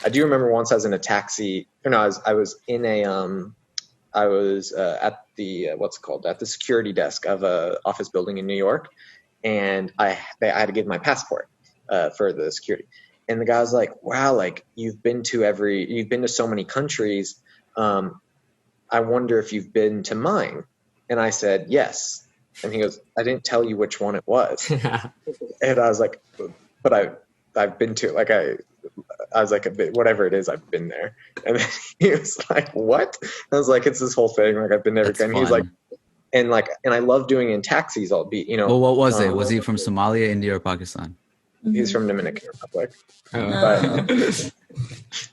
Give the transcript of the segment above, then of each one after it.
I do remember once I was in a taxi, or no, I was in a, I was at the, what's it called, at the security desk of a office building in New York. And I had to give my passport for the security. And the guy was like, wow, like you've been to so many countries. I wonder if you've been to mine. And I said, yes. And he goes, I didn't tell you which one it was. And I was like, but I've been to, like, I was like, whatever it is, I've been there. And then he was like, what? I was like, it's this whole thing. Like, I've been there. And he was like, and I love doing it in taxis, albeit, you know. Well, what was it? Was he from Somalia, India, or Pakistan? He's from Dominican Republic.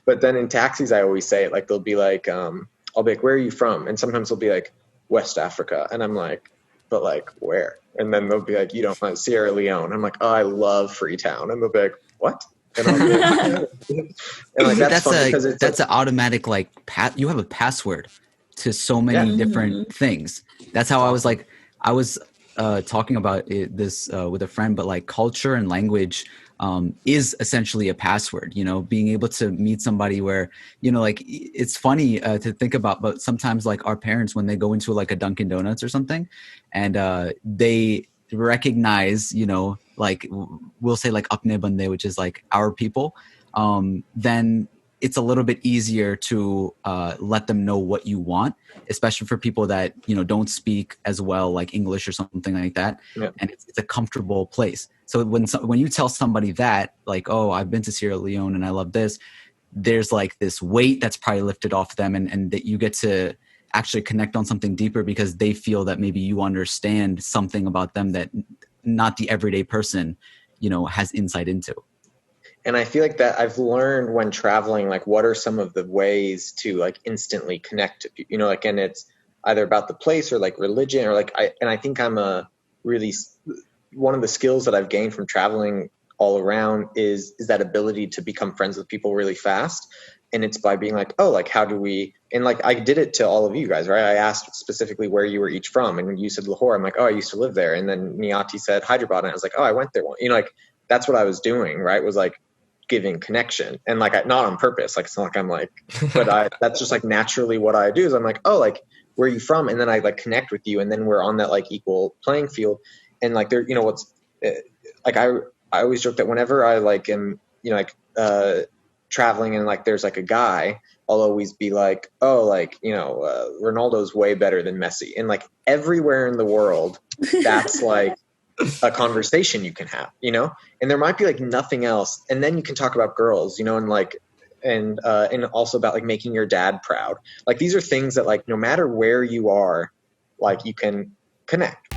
But then in taxis, I always say it, like, they'll be like, I'll be like, where are you from? And sometimes they'll be like, West Africa. And I'm like, but like, where? And then they'll be like, you don't know, Sierra Leone. I'm like, oh, I love Freetown. And they'll be like, what? And I'll be like, and like, that's fun because it's an automatic, like, you have a password to so many different things. That's how I was like, I was talking about this with a friend, but like culture and language is essentially a password, you know, being able to meet somebody where, you know, like, it's funny to think about, but sometimes like our parents, when they go into like a Dunkin' Donuts or something and they recognize, you know, like we'll say like apne bande, which is like our people, then it's a little bit easier to let them know what you want, especially for people that, you know, don't speak as well, like English or something like that. Yeah. And it's a comfortable place. So when you tell somebody that, like, oh, I've been to Sierra Leone and I love this, there's like this weight that's probably lifted off them, and that you get to actually connect on something deeper because they feel that maybe you understand something about them that not the everyday person, you know, has insight into. And I feel like that I've learned when traveling, like, what are some of the ways to like instantly connect to people, you know, like, and it's either about the place or like religion or like, I think I'm one of the skills that I've gained from traveling all around is that ability to become friends with people really fast. And it's by being like, oh, like, how do we, and like, I did it to all of you guys, right? I asked specifically where you were each from. And when you said Lahore, I'm like, oh, I used to live there. And then Niyati said Hyderabad. And I was like, oh, I went there once. You know, like, that's what I was doing, right? Was like giving connection. And like, not on purpose. Like, it's not like I'm like, but that's just like naturally what I do is I'm like, oh, like, where are you from? And then I like connect with you. And then we're on that like equal playing field. And like, there, you know, what's like, I always joke that whenever I like am, you know, like traveling and like there's like a guy, I'll always be like, oh, like, you know, Ronaldo's way better than Messi. And like everywhere in the world, that's like a conversation you can have, you know, and there might be like nothing else. And then you can talk about girls, you know, and like, and also about like making your dad proud. Like, these are things that like, no matter where you are, like, you can connect,